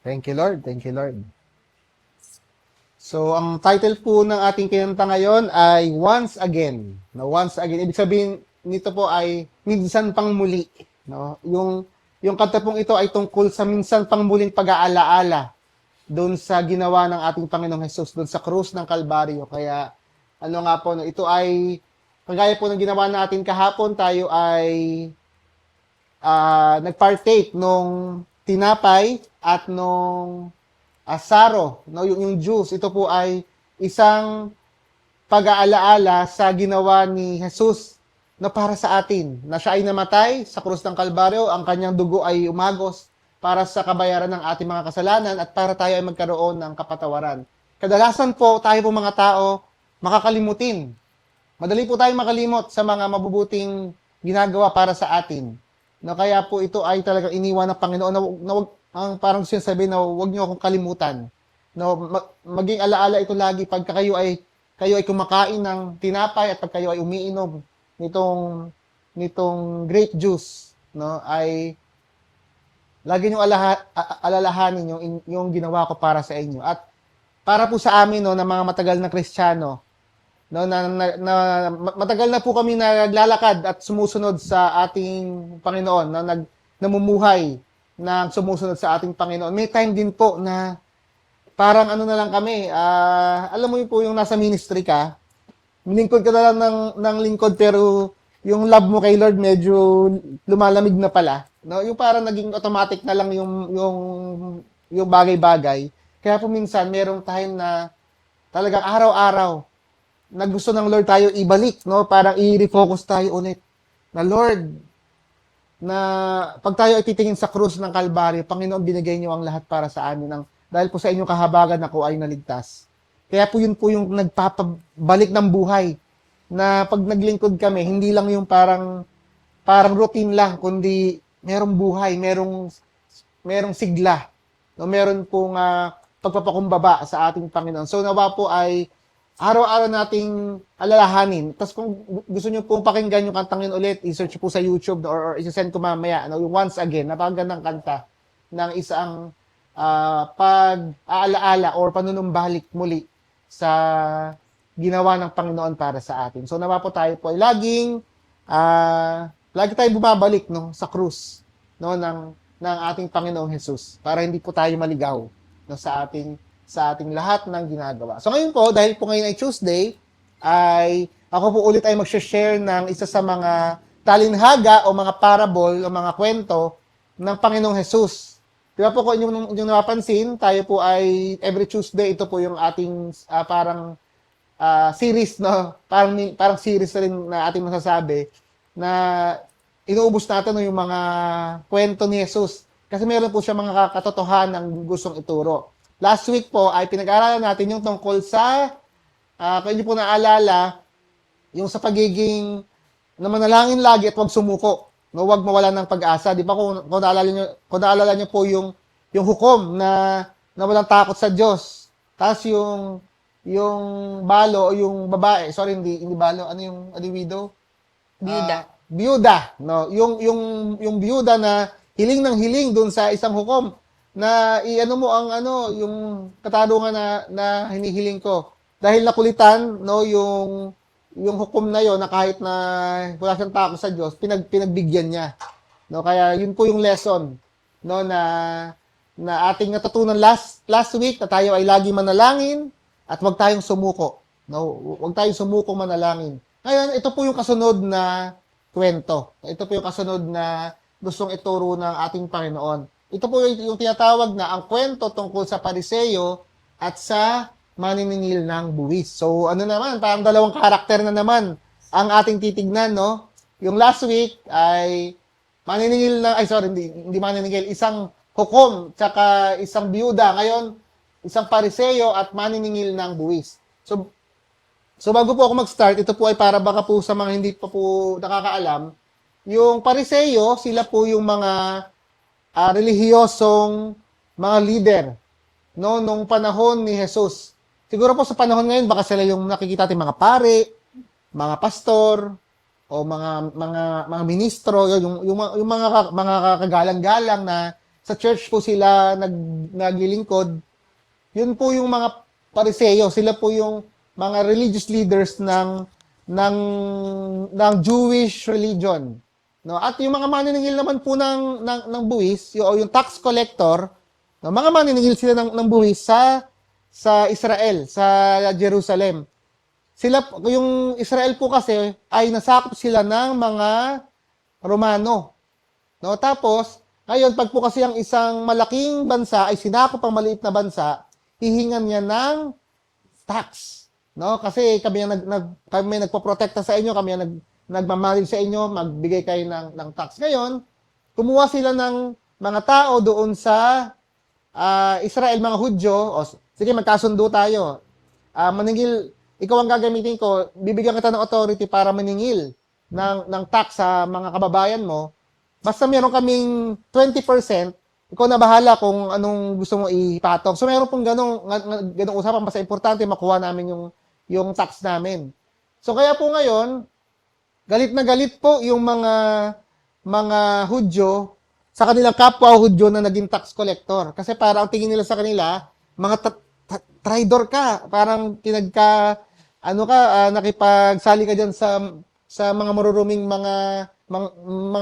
Thank you, Lord. Thank you, Lord. So, ang title po ng ating kinanta ngayon ay Once Again. No, once again. Ibig sabihin nito po ay minsan pang muli. No? Yung kanta pong ito ay tungkol sa minsan pang muling pag-aalaala doon sa ginawa ng ating Panginoong Hesus, doon sa krus ng Kalbaryo. Kaya, ano nga po, no, ito ay, kagaya po ng ginawa natin kahapon, tayo ay nagpartake nung tinapay at nung asaro, no, yung juice. Ito po ay isang pag-aalaala sa ginawa ni Jesus na para sa atin, na siya ay namatay sa krus ng Kalbaryo, ang kanyang dugo ay umagos para sa kabayaran ng ating mga kasalanan at para tayo ay magkaroon ng kapatawaran. Kadalasan po, tayo po mga tao, makakalimutin. Madali po tayong makalimot sa mga mabubuting ginagawa para sa atin. No, kaya po ito ay talagang iniwan ng Panginoon na wag, ang parang sinasabi na huwag niyo akong kalimutan. No, maging alaala ito lagi pagka kayo ay kumakain ng tinapay at pag kayo ay umiinom nitong grape juice, no, ay lagi niyo alalahanin yung ginawa ko para sa inyo. At para po sa amin, no, na mga matagal na Kristiyano, no, matagal na po kami naglalakad at sumusunod sa ating Panginoon, na namumuhay na sumusunod sa ating Panginoon. May time din po na parang ano na lang kami, alam mo yun po yung nasa ministry ka, lingkod ka na lang ng lingkod pero yung love mo kay Lord medyo lumalamig na pala. No, yung parang naging automatic na lang yung bagay-bagay. Kaya po minsan merong time na talagang araw-araw na gusto ng Lord tayo ibalik, no? Parang i-refocus tayo ulit. Na Lord, na pag tayo ay titingin sa krus ng Kalbaryo, Panginoon, binigay niyo ang lahat para sa amin dahil po sa inyong kahabagan ako ay naligtas. Kaya po yun po yung nagpapabalik ng buhay na pag naglingkod kami, hindi lang yung parang routine lang, kundi merong buhay, merong sigla, no? Meron pong pagpapakumbaba sa ating Panginoon. So nawa po ay araw-araw nating alalahanin. Tapos kung gusto nyo pong pakinggan yung kantang yun ulit, i-search po sa YouTube or i-send ko mamaya, no? Yung Once Again, napakagandang kanta ng isang pag-aalaala or panunumbalik muli sa ginawa ng Panginoon para sa atin. So nawa po tayo po ay lagi tayo bumabalik, no, sa krus, no, ng ating Panginoong Hesus para hindi po tayo maligaw, no, sa ating lahat ng ginagawa. So ngayon po, dahil po ngayon ay Tuesday, ay ako po ulit ay mag-share ng isa sa mga talinhaga o mga parable o mga kwento ng Panginoong Hesus. Di ba po kung inyong napapansin, tayo po ay every Tuesday, ito po yung ating parang series, no? Parang series na rin na ating masasabi na inuubos natin, no, yung mga kwento ni Jesus. Kasi meron po siya mga katotohanan ng gustong ituro. Last week po ay pinag-aralan natin yung tungkol sa, kung niyo po naalala, yung sa pagiging na manalangin lagi at huwag sumuko. No, huwag mawalan ng pag-asa. Di ba kung naalala niyo po yung hukom na walang takot sa Diyos. Tapos yung balo o yung babae, sorry, hindi balo, ano yung widow? Biyuda, no? Yung biyuda na hiling ng hiling doon sa isang hukom na iano mo ang yung katarungan na hinihiling ko. Dahil nakulitan, no, yung hukom na yon na kahit na wala siyang takot sa Diyos, pinagbigyan niya. No, kaya yun po yung lesson, no, na ating natutunan last week, na tayo ay lagi manalangin at wag tayong sumuko. No, wag tayong sumuko manalangin. Ngayon, ito po yung kasunod na kwento. Ito po yung kasunod na gustong ituro ng ating Panginoon. Ito po yung tinatawag na ang kwento tungkol sa Pariseyo at sa maniningil ng buwis. So, ano naman, parang dalawang karakter na naman ang ating titignan, no? Yung last week ay hindi maniningil, isang hukom, tsaka isang biyuda. Ngayon, isang Pariseyo at maniningil ng buwis. So bago po ako mag-start, ito po ay para baka po sa mga hindi pa po nakakaalam, yung Pariseyo, sila po yung mga relihiyosong mga leader, no, nung panahon ni Jesus. Siguro po sa panahon ngayon, baka sila yung nakikita natin mga pare, mga pastor, o mga ministro, yung mga kagalang-galang na sa church po sila naglilingkod, yun po yung mga Pariseo, sila po yung mga religious leaders ng Jewish religion. No? At yung mga maniningil naman po ng buwis, yung tax collector, no? Mga maniningil sila ng buwis sa Israel, sa Jerusalem. Yung Israel po kasi ay nasakop sila ng mga Romano. No? Tapos, ngayon, pag po kasi ang isang malaking bansa ay sinakop ang maliit na bansa, hihingan niya ng tax. No? Kasi kami nagpoprotekta sa inyo, kami nagmamalig sa inyo, magbigay kayo ng tax. Ngayon, kumuha sila ng mga tao doon sa Israel, mga Hudyo, sige, magkasundo tayo. Maningil, ikaw ang gagamitin ko, bibigyan kita ng authority para maningil ng tax sa mga kababayan mo. Basta meron kaming 20%, ikaw na bahala kung anong gusto mo ipatong. So meron pong ganong usapan, basta importante makuha namin yung tax namin. So kaya po ngayon, galit na galit po yung mga Hudyo sa kanilang kapwa Hudyo na naging tax collector. Kasi parang ang tingin nila sa kanila, mga traidor ka, parang nakipagsali ka dyan sa mga maruruming mga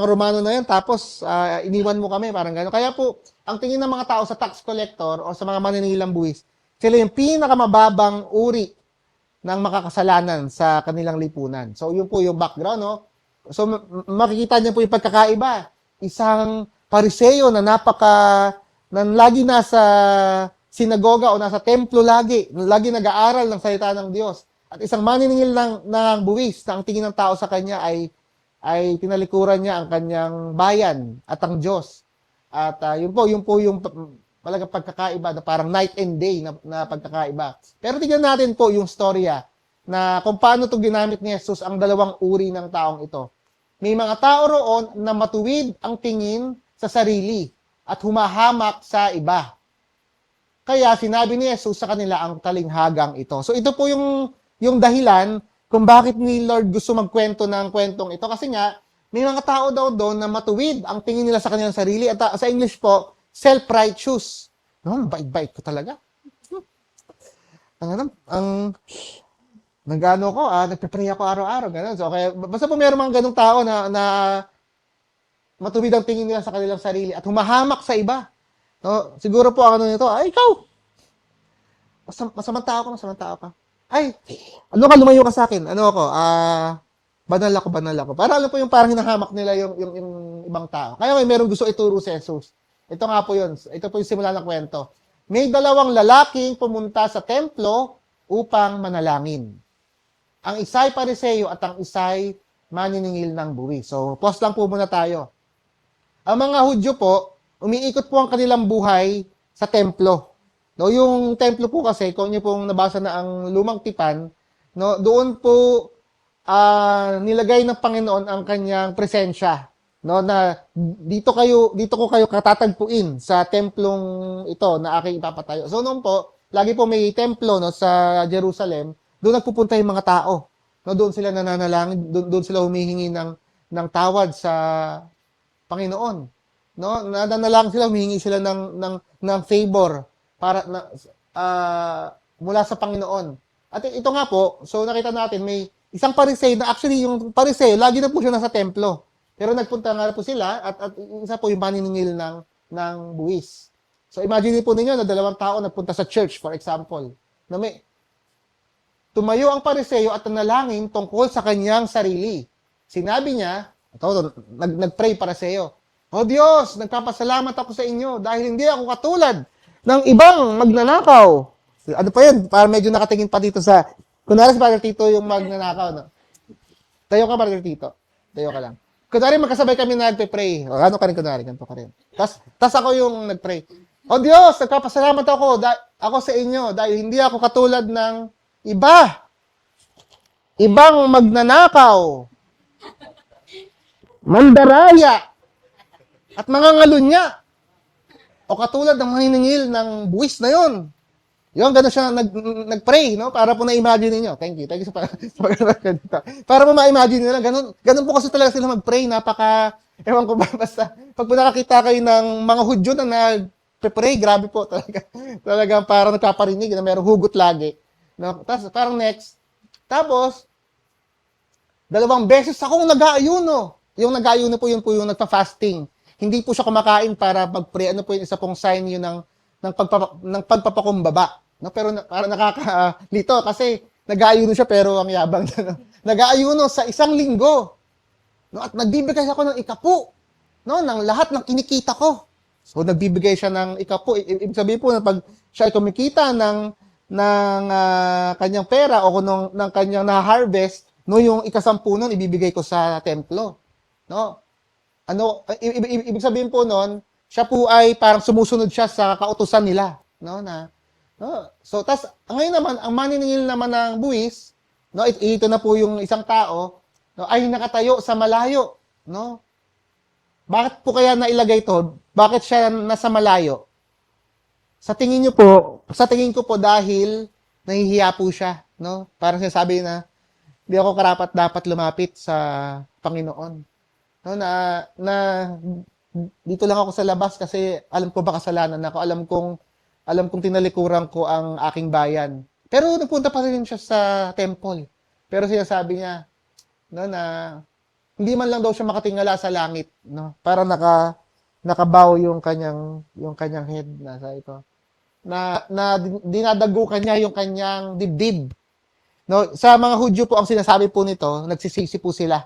Romano na yan, tapos iniwan mo kami, parang gano'n. Kaya po, ang tingin ng mga tao sa tax collector o sa mga maninilang buwis, sila yung pinakamababang uri ng makakasalanan sa kanilang lipunan. So, yun po yung background, no? So, makikita niyo po yung pagkakaiba. Isang Pariseo na lagi nasa sinagoga o nasa templo lagi nag-aaral ng salita ng Diyos. At isang maniningil ng buwis na ang tingin ng tao sa kanya ay tinalikuran niya ang kanyang bayan at ang Diyos. At yun po yung talagang pagkakaiba na parang night and day na pagkakaiba. Pero tingnan natin po yung storya na kung paano ito ginamit ni Jesus ang dalawang uri ng taong ito. May mga tao roon na matuwid ang tingin sa sarili at humahamak sa iba. Kaya sinabi ni Jesus sa kanila ang talinghagang ito. So ito po yung dahilan kung bakit ni Lord gusto magkwento ng kwentong ito. Kasi nga, may mga tao daw doon na matuwid ang tingin nila sa kanilang sarili. At sa English po, self-righteous. No, bait-bait ko talaga. Nagpe-pray ako araw-araw. Ganun. So, kaya, basta po meron mga ganung tao na matuwid ang tingin nila sa kanilang sarili at humahamak sa iba. No, siguro po ang nito, ikaw! Masamang tao ka. Ay, lumayo ka sa akin. Banal ako. Para po yung parang hinahamak nila yung ibang tao. Kaya meron gusto ituro si Jesus. Ito nga po yun. Ito po yung simula ng kwento. May dalawang lalaking pumunta sa templo upang manalangin. Ang isa'y Pariseo at ang isa'y maniningil ng buwis. So, pause lang po muna tayo. Ang mga Hudyo po, umiikot po ang kanilang buhay sa templo. No, yung templo po kasi, kung niyo pong nabasa na ang lumang tipan, no, doon po nilagay ng Panginoon ang kanyang presensya, no, na dito ko kayo katatagpuin sa templong ito na aking ipapatayo. So noon po, lagi po may templo, no, sa Jerusalem, doon nagpupunta yung mga tao. No, doon sila nananalangin, doon sila humihingi ng tawad sa Panginoon. No, nananalangin sila, humihingi sila ng favor para mula sa Panginoon. At ito nga po, so nakita natin may isang Pariseo na actually yung Pariseo, lagi na po siya nasa templo. Pero nagpunta nga po sila at isa po yung paniningil ng buwis. So imagine po ninyo na dalawang tao nagpunta sa church, for example. Na tumayo ang Pariseo at nanalangin tungkol sa kanyang sarili. Sinabi niya, nagpray Pariseo, "O Diyos, nagpapasalamat ako sa inyo dahil hindi ako katulad ng ibang magnanakaw." Ano pa yun? Para medyo nakatingin pa dito sa... Kunwari si Brother Tito yung magnanakaw. No? Tayo ka, Brother Tito. Tayo ka lang. Kunwari magkasabay kami na nagpe-pray. O, ano ka rin, kunwari. Ganito ka rin. Tas ako yung nagpray. "O Diyos, nagpapasalamat ako sa inyo dahil hindi ako katulad ng ibang magnanakaw, mandaraya, at mga ngalunya. O katulad ng maniningil ng buwis na yon." Yung gano'n siya nag-pray, no? Para po na-imagine niyo. Thank you sa pag-ganito. Para po ma-imagine nila, ganun po kasi talaga sila mag-pray, Ewan ko ba, basta, pag po nakakita kayo ng mga Hudyo na nag-pray, grabe po, talaga, talagang parang nagpaparinig na merong hugot lagi. No? Tapos, parang next. Tapos, 2 beses akong nag-aayuno. Yung nag-aayuno po, yun po yung nagpa-fasting. Hindi po siya kumakain para mag-pray. Ano po yung isa pong sign yun ng pagpapakumbaba. No? Pero parang nakakalito kasi nag-aayuno siya pero ang yabang na. No? Nag-aayuno sa 1 linggo. No? At nagbibigay ako ng ikapu. No? Ng lahat ng kinikita ko. So, nagbibigay siya ng ikapu. Ibig sabihin po na pag siya ay kumikita ng kanyang pera o ng kanyang na-harvest, no, yung ika-10 nun, ibibigay ko sa templo. No? Ibig sabihin po nun, siya po ay parang sumusunod siya sa kautusan nila. No? No? So, ngayon naman, ang maniningil naman ng buwis, no, ito na po yung isang tao, no, ay nakatayo sa malayo. No? Bakit po kaya nailagay to? Bakit siya nasa malayo? Sa tingin ko po dahil nahihiya po siya. No? Parang sinasabi na, hindi ako karapat dapat lumapit sa Panginoon. No, na dito lang ako sa labas kasi alam ko ba kasalanan ako, alam kong tinalikuran ko ang aking bayan. Pero nagpunta pa rin siya sa temple. Pero sinasabi niya, no, na hindi man lang daw siya makatingala sa langit, no? Para nakabaw yung kanyang head nasa ito. Na dinadagukan niya yung kanyang dibdib. No, sa mga Hudyo po ang sinasabi po nito, nagsisisi po sila.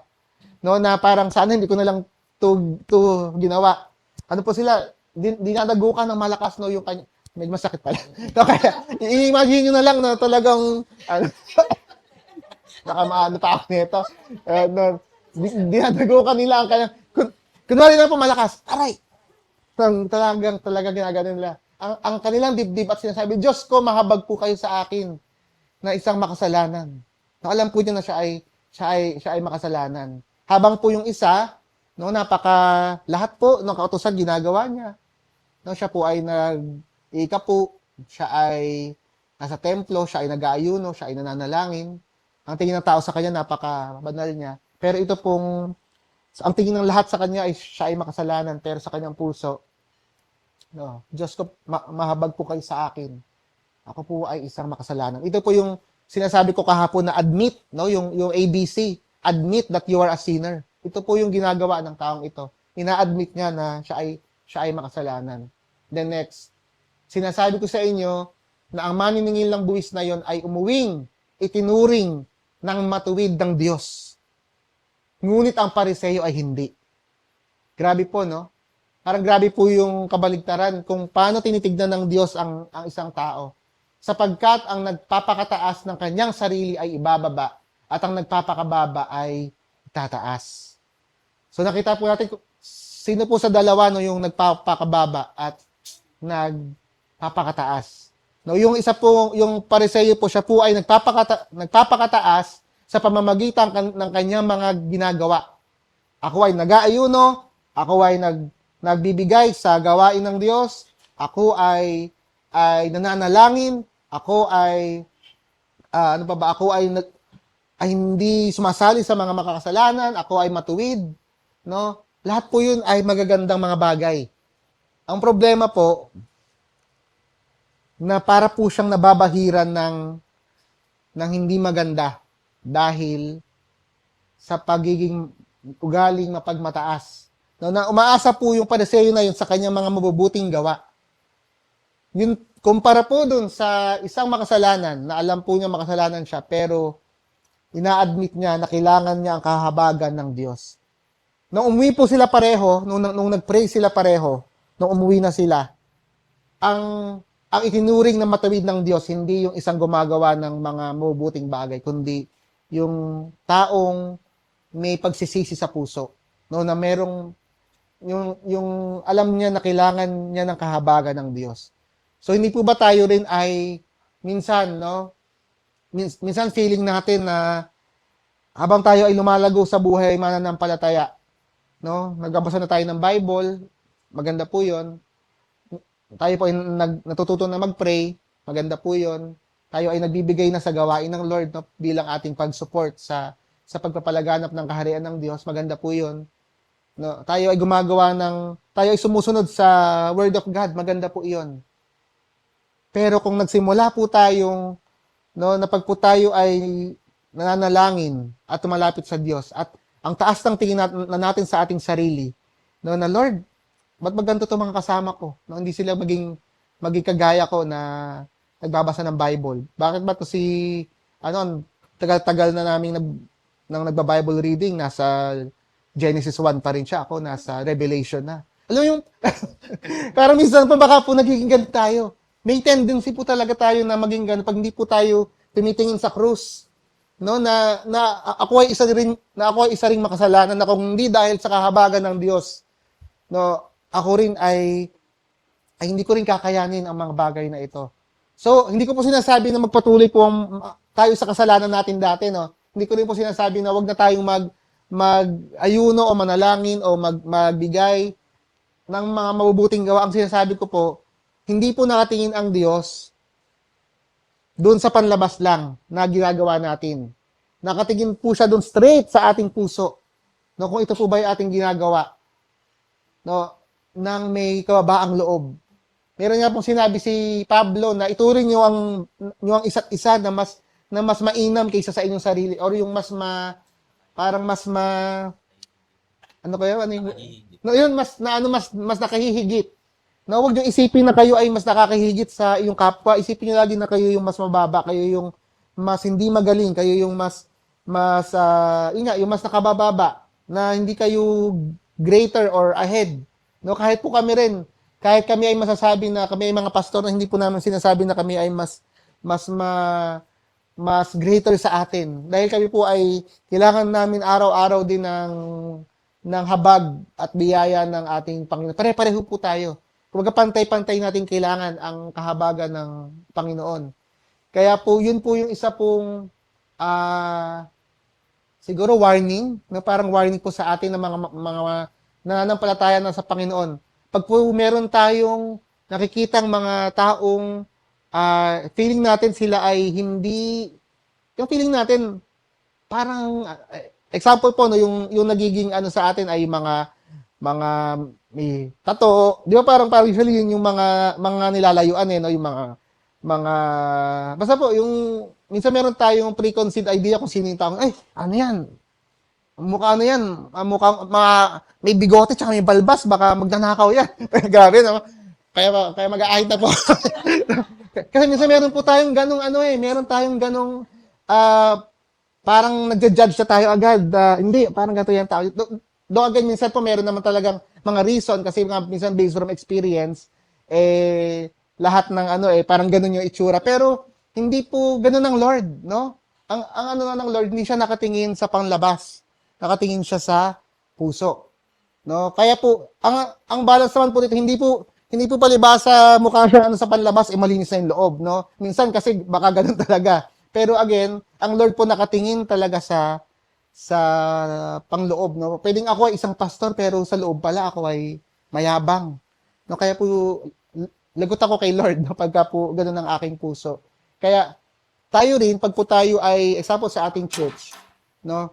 No, na parang sana hindi ko na lang to ginawa. Ano po sila, dinadagukan ng malakas no yung kanya. Medyo masakit pala. No, kaya i-imagine niyo na lang na talagang ano, nakamaano pa ako nito. No, dinadagukan nila ang kanya. Kunwari na po malakas. Aray. Talagang ginagano nila. Ang kanilang dibdib at sinasabi, Diyos ko, mahabag po kayo sa akin na isang makasalanan. Na alam po niya na siya ay makasalanan. Habang po yung isa, no, lahat po ng kautusan ginagawa niya. No, siya po ay nag-ikapu, siya ay nasa templo, siya ay nag-aayuno, siya ay nananalangin. Ang tingin ng tao sa kanya, napaka-banal niya. Pero ito pong, ang tingin ng lahat sa kanya ay siya ay makasalanan, pero sa kanyang puso, no, Diyos ko, mahabag po kayo sa akin. Ako po ay isang makasalanan. Ito po yung sinasabi ko kahapon na admit, no, yung ABC, admit that you are a sinner. Ito po yung ginagawa ng taong ito. Ina-admit niya na siya ay makasalanan. Then next, sinasabi ko sa inyo na ang maniningil ng buwis na yon ay itinuring ng matuwid ng Diyos. Ngunit ang Pariseo ay hindi. Grabe po, no? Parang grabe po yung kabaligtaran kung paano tinitignan ng Diyos ang isang tao. Sapagkat ang nagpapakataas ng kanyang sarili ay ibababa at ang nagpapakababa ay tataas. So nakita po natin sino po sa dalawa no yung nagpapakababa at nagpapakataas. No, yung isa po, yung Pariseo po, siya po ay nagpapakataas sa pamamagitan ng kanyang mga ginagawa. Ako ay nag-aayuno, ako ay nagbibigay sa gawain ng Diyos, ako ay nananalangin, ako ay ako ay hindi sumasali sa mga makakasalanan, ako ay matuwid, no? Lahat po 'yun ay magagandang mga bagay. Ang problema po na para po siyang nababahiran ng hindi maganda dahil sa pagiging ugaling mapagmataas. No, na umaasa po yung Pariseo na yun sa kanyang mga mabubuting gawa. Yun, kumpara po dun sa isang makasalanan, na alam po niya makasalanan siya, pero ina-admit niya na kailangan niya ang kahabagan ng Diyos. Nung umuwi po sila pareho, nung nag-pray sila pareho, nung umuwi na sila, ang itinuring na matawid ng Diyos, hindi yung isang gumagawa ng mga mabubuting bagay, kundi yung taong may pagsisisi sa puso. No, na merong yung alam niya na kailangan niya ng kahabagan ng Diyos. So hindi po ba tayo rin ay minsan, no? Minsan feeling natin na habang tayo ay lumalago sa buhay mananampalataya, no? Nagbabasa na tayo ng Bible, maganda po 'yon. Tayo po ay natututo na mag-pray, maganda po 'yon. Tayo ay nagbibigay na sa gawain ng Lord, no? Bilang ating pag-support sa pagpapalaganap ng kaharian ng Diyos, maganda po 'yon. no, tayo ay sumusunod sa Word of God, maganda po iyon. Pero kung nagsimula po tayong, no, napag po tayo ay nananalangin at tumalapit sa Diyos at ang taas ng tingin natin sa ating sarili, no, na Lord, ba't maganto to mga kasama ko? No, hindi sila maging kagaya ko na nagbabasa ng Bible. Bakit ba to si, tagal-tagal na namin nang nagba-Bible reading, nasa Genesis 1 pa rin siya, ako nasa Revelation na. Alam mo yung, parang minsan pa baka po nagiging ganito tayo. May tendency po talaga tayo na maging ganito pag hindi po tayo tumitingin sa krus. No, na ako ay isa ring makasalanan na kung hindi dahil sa kahabagan ng Diyos. No, ako rin ay hindi ko rin kakayanin ang mga bagay na ito. So, hindi ko po sinasabi na magpatuloy po tayo sa kasalanan natin dati, no. Hindi ko rin po sinasabi na wag na tayong mag-ayuno o manalangin o magbigay ng mga mabubuting gawa. Ang sinasabi ko po, hindi po nakatingin ang Diyos doon sa panlabas lang na ginagawa natin. Nakatingin po siya doon straight sa ating puso. No, kung ito po ba yung ating ginagawa, no, nang may kababaang loob. Meron nga pong sinabi si Pablo na ituring niyo ang isa't isa na mas mainam kaysa sa inyong sarili or yung ano kayo, ano yung, no, yun, mas nakahihigit. Na huwag niyong isipin na kayo ay mas nakakahigit sa iyong kapwa. Isipin niyo lagi na kayo yung mas mababa, kayo yung mas hindi magaling, kayo yung yung mas nakabababa, na hindi kayo greater or ahead. No, kahit po kami rin, kahit kami ay masasabi na kami ay mga pastor na hindi po namin sinasabi na kami ay mas greater sa atin. Dahil kami po ay kailangan namin araw-araw din ng habag at biyaya ng ating Panginoon. Pare-pareho po tayo. Kumbaga pantay-pantay natin kailangan ang kahabagan ng Panginoon. Kaya po, yun po yung isa pong siguro warning, na parang warning po sa atin ng mga nananampalataya na sa Panginoon. Pag po meron tayong nakikitang mga taong feeling natin sila ay hindi, yung feeling natin, parang, example po, no, yung nagiging sa atin ay mga may tato, di ba parang usually yun yung mga nilalayuan no, yung mga basta po yung minsan meron tayong preconceived idea kung sino yung tao, ano yan? Mukha yan, may bigote tsaka may balbas, baka magnanakaw yan. Grabe, no? Kaya mag-aahit na po. Kasi minsan meron po tayong ganong meron tayong ganong parang nagja-judge na tayo agad. Hindi, parang ganito yung tao. Though again, minsan po meron naman talagang mga reason kasi minsan based from experience, lahat ng parang ganun yung itsura. Pero hindi po ganun ang Lord, no? Ang ng Lord, hindi siya nakatingin sa panglabas. Nakatingin siya sa puso. No? Kaya po, ang balance naman po dito, hindi po palibasa mukha siya sa panlabas, malinis na yung loob, no? Minsan kasi baka ganun talaga. Pero again, ang Lord po nakatingin talaga sa pangloob, no? Pwedeng ako ay isang pastor pero sa loob pala ako ay mayabang. No, kaya po lagot ako kay Lord, no, pagka po ganoon ang aking puso. Kaya tayo rin pag po tayo ay example sa ating church, no?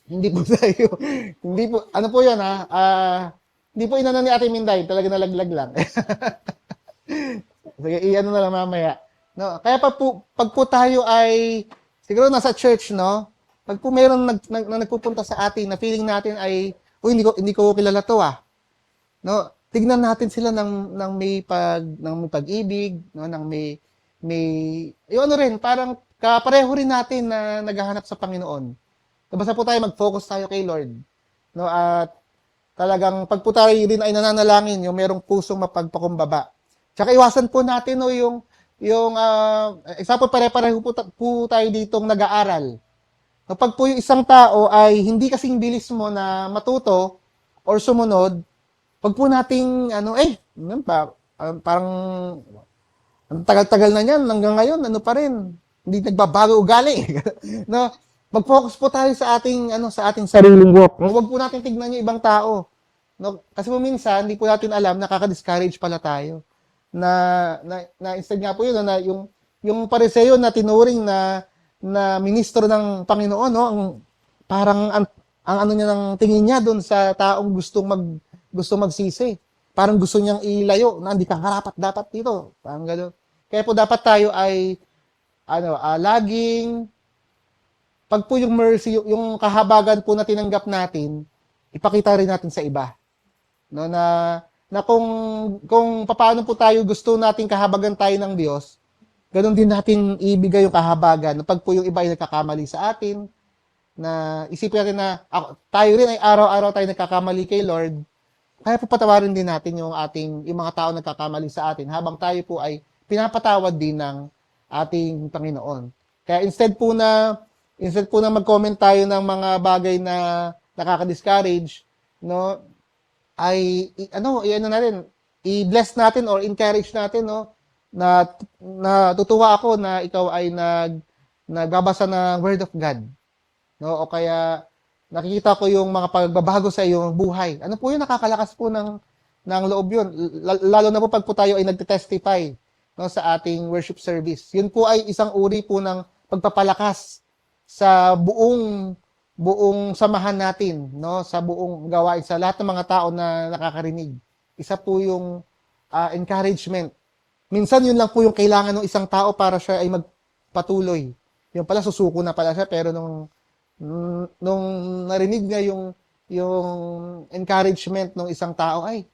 Hindi po 'yan hindi po inano ni Ate Minday, talaga nalaglag lang. Sige, iano na lang mamaya. No, kaya pag po tayo ay siguro nasa church, no? Pag po mayroong nagpupunta sa atin na feeling natin ay, hindi ko kilala to No, tignan natin sila ng may pag-ibig, no, ng may yung rin, parang kapareho rin natin na naghahanap sa Panginoon. Basta po tayo mag-focus tayo kay Lord. No, at talagang pag po tayo rin ay nananalangin, yung merong pusong mapagpakumbaba. Tsaka iwasan po natin no yung example pare-pareho po tayo ditong nag-aaral. Kapag po yung isang tao ay hindi kasing bilis mo na matuto or sumunod, pag po nating parang ang tagal-tagal na niyan hanggang ngayon pa rin, hindi nagbabago ugali. No, mag-focus po tayo sa ating sariling work. Huwag po natin tignan yung ibang tao. No, kasi po minsan hindi po natin alam, nakaka-discourage pala tayo. Na instead nga po yun na yung Pariseo na tinuring na ministro ng Panginoon, no, parang ang ano niya ng tingin niya doon sa taong gustong magsisi. Parang gusto niyang ilayo na hindi ka karapat dapat dito. Parang gano'n. Kaya po dapat tayo ay laging pag po yung mercy, yung kahabagan po na tinanggap natin, ipakita rin natin sa iba. No, na kung paano po tayo gusto nating kahabagan tayo ng Diyos, ganun din natin ibigay yung kahabagan. Pag po yung iba ay nagkakamali sa atin, na isipin natin na tayo rin ay araw-araw tayo nagkakamali kay Lord, kaya po patawarin din natin yung mga tao nagkakamali sa atin habang tayo po ay pinapatawad din ng ating Panginoon. Kaya instead po na mag-comment tayo ng mga bagay na nakaka-discourage, no, ay natin, i-bless natin or encourage natin, no, na tutuwa ako na ikaw ay nagbabasa ng Word of God, no, o kaya nakikita ko yung mga pagbabago sa iyong buhay. Ano po yun, nakakalakas po ng loob yun. Lalo na po pag po tayo ay nagte-testify, no, sa ating worship service. Yun po ay isang uri po ng pagpapalakas sa buong samahan natin, no, sa buong gawain, sa lahat ng mga tao na nakakarinig. Isa po yung encouragement. Minsan yun lang po yung kailangan ng isang tao para siya ay magpatuloy. Yung pala susuko na pala siya, pero nung narinig niya yung encouragement ng isang tao, ay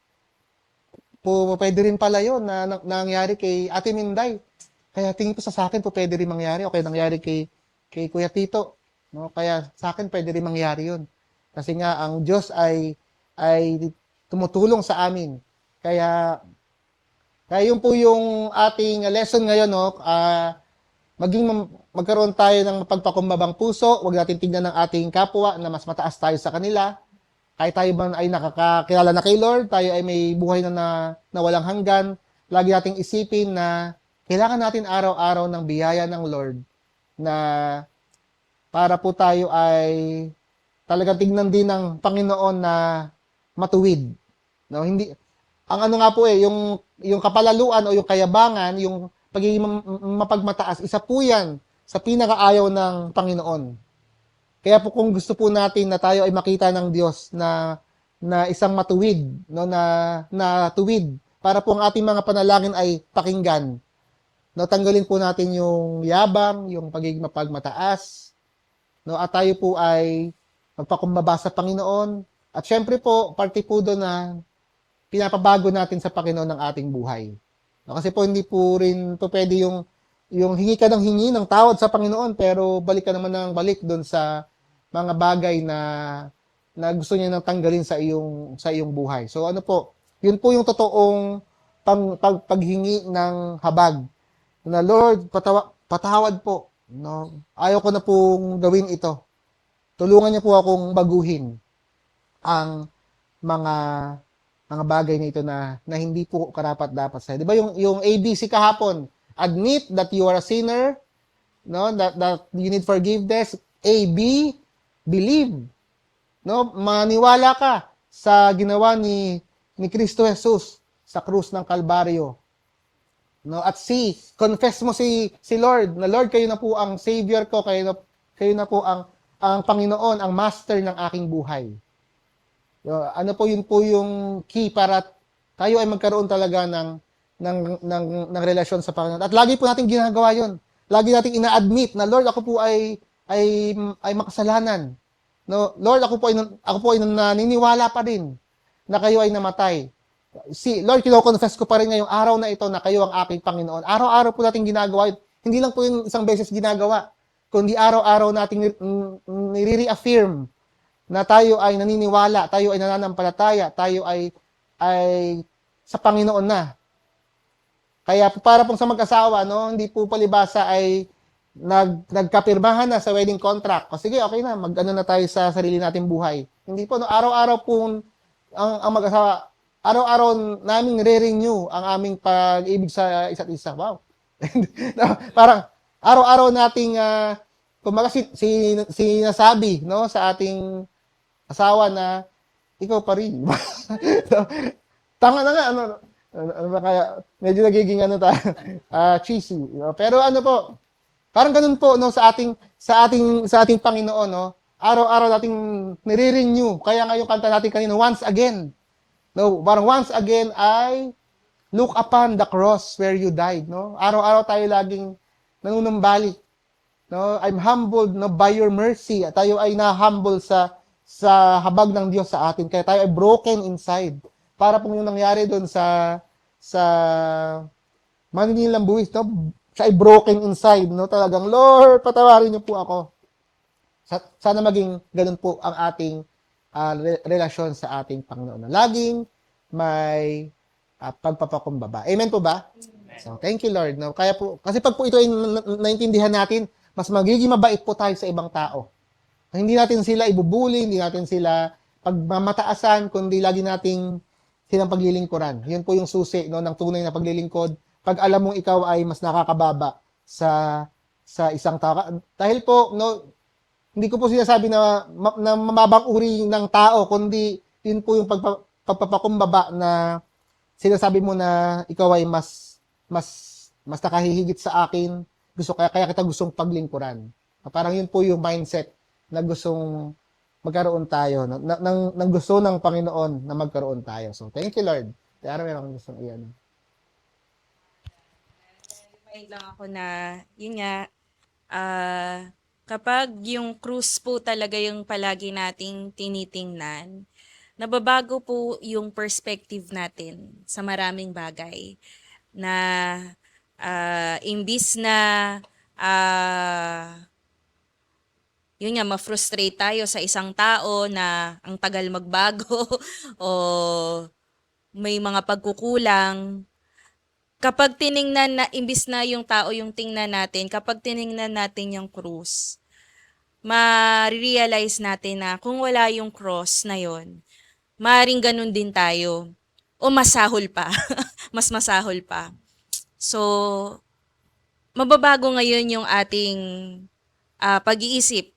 pwede rin pala yun na nangyari kay Ate Minday. Kaya tingin ko sa akin po pwede rin mangyari, o kaya nangyari kay Kuya Tito, no? Kaya sa akin pwede rin mangyari yun. Kasi nga ang Diyos ay tumutulong sa amin. Kaya yun po yung ating lesson ngayon, no? Magkaroon tayo ng mapagpakumbabang puso, huwag natin tingnan ng ating kapwa na mas mataas tayo sa kanila. Kahit tayo ba ay nakakakilala na kay Lord, tayo ay may buhay na walang hanggan, lagi nating isipin na kailangan natin araw-araw ng biyaya ng Lord na para po tayo ay talagang tignan din ng Panginoon na matuwid. No, hindi ang ano nga po yung kapalaluan o yung kayabangan, yung pagiging mapagmataas, isa po yan sa pinakaayaw ng Panginoon. Kaya po kung gusto po natin na tayo ay makita ng Diyos na isang matuwid, no, na tuwid, para po ang ating mga panalangin ay pakinggan. No, tanggalin po natin yung yabang, yung pagiging mapagmataas, no, at tayo po ay magpakumbaba sa Panginoon. At syempre po, parte po doon na pinapabago natin sa Panginoon ng ating buhay. No, kasi po hindi po rin po pwede yung hingi ka ng hingi ng tawad sa Panginoon, pero balik ka naman ng balik doon sa mga bagay na gusto niya nang tanggalin sa iyong buhay. So ano po, yun po yung totoong paghingi ng habag. Na Lord, patawad po. No? Ayaw ko na pong gawin ito. Tulungan niyo po akong baguhin ang mga bagay na ito na hindi po karapat-dapat sa. 'Di ba yung ABC kahapon? Admit that you are a sinner, no? That you need forgiveness. A, B, believe. No? Maniwala ka sa ginawa ni Kristo Jesus sa krus ng Kalbaryo. No, at confess mo si Lord, na Lord, kayo na po ang Savior ko, kayo na po ang Panginoon, ang Master ng aking buhay. Ano po yun po yung key para tayo ay magkaroon talaga ng relasyon sa Panginoon. At lagi po natin ginagawa yun. Lagi natin ina-admit na Lord, ako po ay makasalanan. No, Lord, ako po ay naniniwala pa rin na kayo ay namatay. Lord, kino-confess ko pa rin ngayong araw na ito na kayo ang aking Panginoon. Araw-araw po natin ginagawa yun. Hindi lang po yung isang beses ginagawa, kundi araw-araw natin nire-reaffirm na tayo ay naniniwala, tayo ay nananampalataya, tayo ay sa Panginoon na. Kaya para pong sa mag-asawa, no, hindi po palibasa ay nagkapirmahan na sa wedding contract. O sige, okay na, mag-ano na tayo sa sarili nating buhay. Hindi po, no, araw-araw po ang mag-asawa, araw-araw naming re-renew ang aming pag-ibig sa isa't isa. Wow. Parang araw-araw nating kumbaga sinasabi, no, sa ating asawa na ikaw pa rin. Tama na nga, ano ba kaya medyo nagiging cheesy. Pero ano po, parang ganun po, no, sa ating Panginoon, no. araw-araw nating nire-renew. Kaya nga yung kanta natin kanina, once again. No, parang once again ay look upon the cross where you died, no? Araw-araw tayo laging nanunumbalik. No, I'm humbled no by your mercy. At tayo ay na-humble sa habag ng Diyos sa atin. Kaya tayo ay broken inside. Para pong yung nangyari doon sa maninilang buwis, no? Siya ay broken inside, no? Talagang, Lord, patawarin niyo po ako. Sana maging ganun po ang ating relasyon sa ating Panginoon. Laging may pagpapakumbaba. Amen po ba? Amen. So, thank you, Lord. No? Kaya po, kasi pag po ito ay naintindihan natin, mas magiging mabait po tayo sa ibang tao. Hindi natin sila ibubuli, hindi natin sila pagmamataasan, kundi lagi nating silang paglilingkuran. Yun po yung susi, no, ng tunay na paglilingkod. Pag alam mong ikaw ay mas nakakababa sa isang tao. Dahil po, no, hindi ko po sinasabi na mababang uri ng tao, kundi yun po yung pagpapakumbaba na sinasabi mo na ikaw ay mas nakahihigit sa akin, kaya kita gustong paglingkuran. Parang yun po yung mindset na gustong magkaroon tayo, ng gusto ng Panginoon na magkaroon tayo. So, thank you, Lord. Kaya meron gustong iyan. Remind lang ako na, yun nga, kapag yung cruise po talaga yung palagi nating tinitingnan, nababago po yung perspective natin sa maraming bagay. Na imbis na yun nga, ma-frustrate tayo sa isang tao na ang tagal magbago o may mga pagkukulang. Kapag tiningnan na, imbis na yung tao yung tingnan natin, kapag tiningnan natin yung cross, ma-realize natin na kung wala yung cross na yon, maaaring ganun din tayo. O masahol pa. Mas masahol pa. So, mababago ngayon yung ating pag-iisip.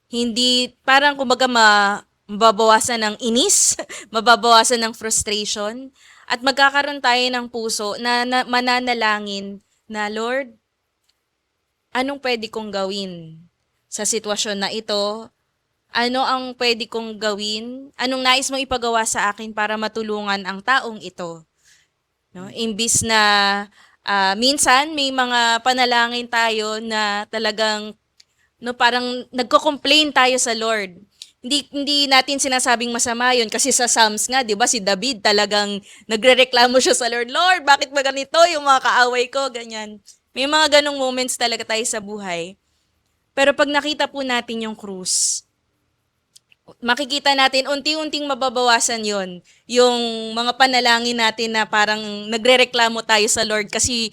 Hindi, parang kumbaga mababawasan ng inis, mababawasan ng frustration, at magkakaroon tayo ng puso na mananalangin na, Lord, anong pwede kong gawin sa sitwasyon na ito? Ano ang pwede kong gawin? Anong nais mong ipagawa sa akin para matulungan ang taong ito? No? Imbis na minsan may mga panalangin tayo na talagang no, parang nagko-complain tayo sa Lord. Hindi natin sinasabing masama 'yon kasi sa Psalms nga, 'di ba, si David talagang nagrereklamo siya sa Lord, Lord, bakit ba ganito yung mga kaaway ko, ganyan. May mga ganong moments talaga tayo sa buhay. Pero pag nakita po natin yung krus, makikita natin unti-unting mababawasan 'yon. Yung mga panalangin natin na parang nagrereklamo tayo sa Lord kasi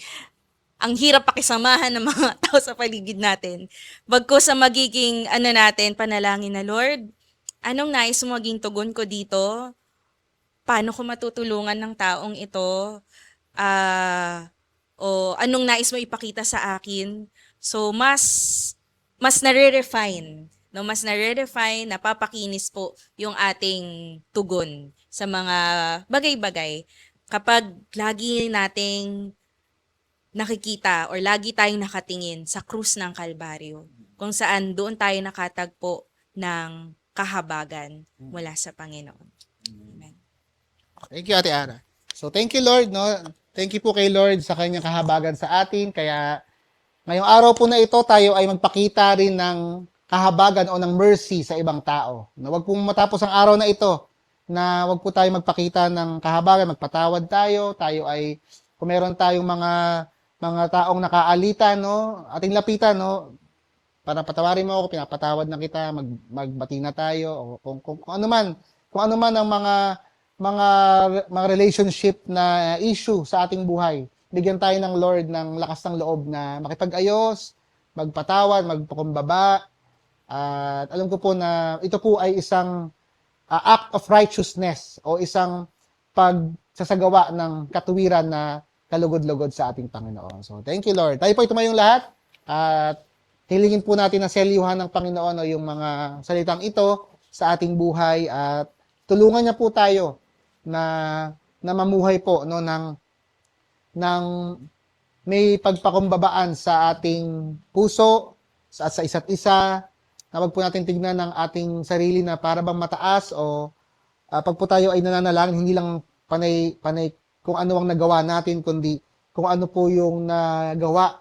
ang hirap pakisamahan ng mga tao sa paligid natin. Bagkus sa magiging natin, panalangin na, Lord, anong nais mo maging tugon ko dito? Paano ko matutulungan ng taong ito? O anong nais mo ipakita sa akin? So, mas nare-refine. No, mas nare-refine, napapakinis po yung ating tugon sa mga bagay-bagay. Kapag lagi nating nakikita or lagi tayong nakatingin sa krus ng Kalbaryo, kung saan doon tayo nakatagpo ng kahabagan mula sa Panginoon. Amen. Thank you, Ate Ara. So, thank you, Lord. No? Thank you po kay Lord sa kanyang kahabagan sa atin. Kaya, ngayong araw po na ito, tayo ay magpakita rin ng kahabagan o ng mercy sa ibang tao. Na wag pong matapos ang araw na ito na wag po tayo magpakita ng kahabagan, magpatawad tayo. Tayo ay, kung meron tayong mga taong nakaalitan, no, ating lapitan, no, para patawarin mo ako, pinapatawad na kita, magbati na tayo, o kung ano man ang mga relationship na issue sa ating buhay. Bigyan tayo ng Lord ng lakas ng loob na makipag-ayos, magpatawad, magpakumbaba. At alam ko po na ito po ay isang act of righteousness o isang pagsasagawa ng katuwiran na kalugod-lugod sa ating Panginoon. So, thank you, Lord. Tayo po tumayong lahat at hilingin po natin na selyuhan ng Panginoon o yung mga salitang ito sa ating buhay at tulungan niya po tayo na mamuhay po no ng may pagpakumbabaan sa ating puso at sa isa't isa na wag po natin tignan ng ating sarili na para bang mataas o pag po tayo ay nananalangin, hindi lang panay kung ano ang nagawa natin, kundi kung ano po yung nagawa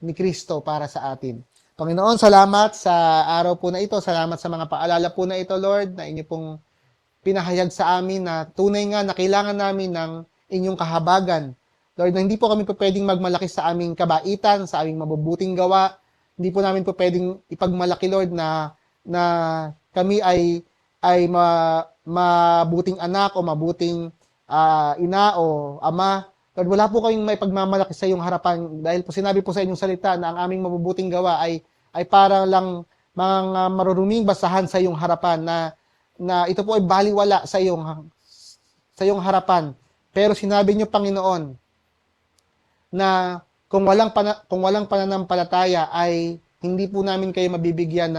ni Kristo para sa atin. Panginoon, salamat sa araw po na ito. Salamat sa mga paalala po na ito, Lord, na inyo pong pinahayag sa amin na tunay nga na kailangan namin ng inyong kahabagan. Lord, na hindi po kami po pwedeng magmalaki sa aming kabaitan, sa aming mabubuting gawa. Hindi po namin po pwedeng ipagmalaki, Lord, na kami ay mabuting anak o mabuting ina o ama. Lord, wala po kaming may pagmamalaki sa iyong harapan dahil po sinabi po sa inyong salita na ang aming mabubuting gawa ay para lang mga maruruming basahan sa iyong harapan na ito po ay baliwala sa iyong harapan. Pero sinabi niyo, Panginoon, na kung walang pananampalataya ay hindi po namin kayo mabibigyan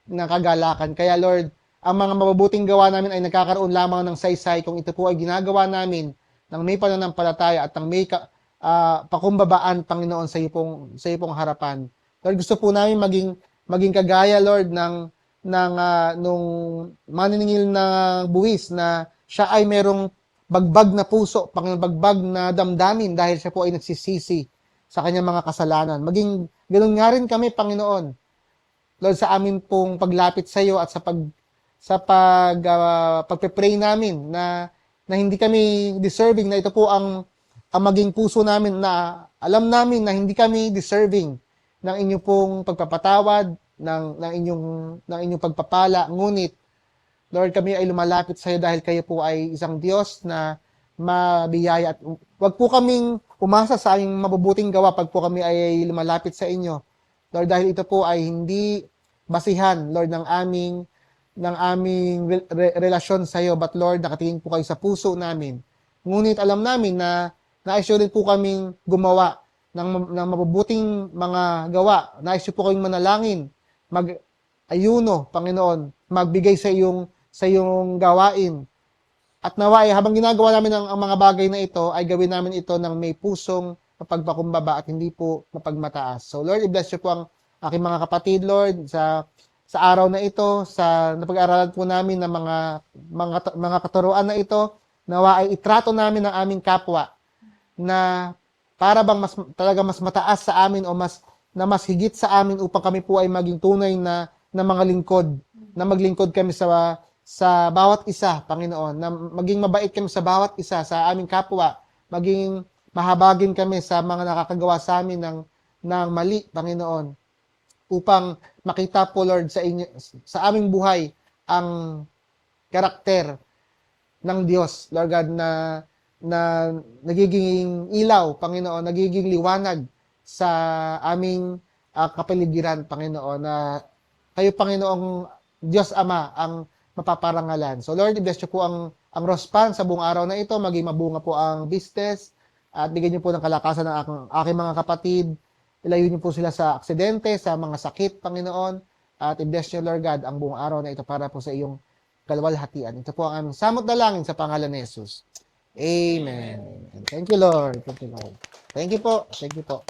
ng kagalakan. Kaya Lord, ang mga mabubuting gawa namin ay nagkakaroon lamang ng saysay kung ito po ay ginagawa namin ng may pananampalataya at ng may pakumbabaan, Panginoon, sa iyo pong harapan. Lord, gusto po namin maging kagaya, Lord, nung maniningil na buwis na siya ay merong bagbag na puso, Panginoon, bagbag na damdamin dahil siya po ay nagsisisi sa kanyang mga kasalanan. Maging ganoon nga rin kami, Panginoon, Lord, sa amin pong paglapit sa iyo at sa pagpe-pray namin na hindi kami deserving, na ito po ang maging puso namin, na alam namin na hindi kami deserving ng inyong pong pagpapatawad, ng inyong pagpapala. Ngunit, Lord, kami ay lumalapit sa iyo dahil kayo po ay isang Diyos na mabiyaya. At wag po kaming umasa sa aming mabubuting gawa pag po kami ay lumalapit sa inyo, Lord, dahil ito po ay hindi basihan, Lord, ng aming relasyon sa iyo, but Lord, nakatingin po kayo sa puso namin. Ngunit alam namin na nais-sure rin po kaming gumawa ng mabubuting mga gawa. Nais-sure po kayong manalangin, mag-ayuno, Panginoon, magbigay sa iyong gawain. At nawa ay habang ginagawa namin ang mga bagay na ito, ay gawin namin ito ng may pusong mapagpakumbaba at hindi po mapagmataas. So Lord, i-bless niyo po ang aking mga kapatid, Lord, sa araw na ito, sa napag-aaralan po namin ng mga katuruan na ito, nawa ay itrato namin ang aming kapwa na para bang talaga mas mataas sa amin o mas higit sa amin upang kami po ay maging tunay na mga lingkod, na maglingkod kami sa bawat isa, Panginoon, na maging mabait kami sa bawat isa, sa aming kapwa, maging mahabagin kami sa mga nakakagawa sa amin ng mali, Panginoon, upang makita po, Lord, sa aming buhay ang karakter ng Diyos, Lord God, na nagiging ilaw, Panginoon, nagiging liwanag sa aming kapaligiran, Panginoon, na kayo, Panginoong Diyos Ama, ang mapaparangalan. So Lord, i-bless niyo po ang Rospan sa buong araw na ito, maging mabunga po ang business, at bigyan niyo po ng kalakasan ng aking mga kapatid. Ilayo niyo po sila sa aksidente, sa mga sakit, Panginoon, at i-bless niyo, Lord God, ang buong araw na ito para po sa iyong kalwalhatian. Ito po ang aming samot dalangin sa pangalan ni Jesus. Amen. Thank you, Lord. Thank you, Lord. Thank you po. Thank you po.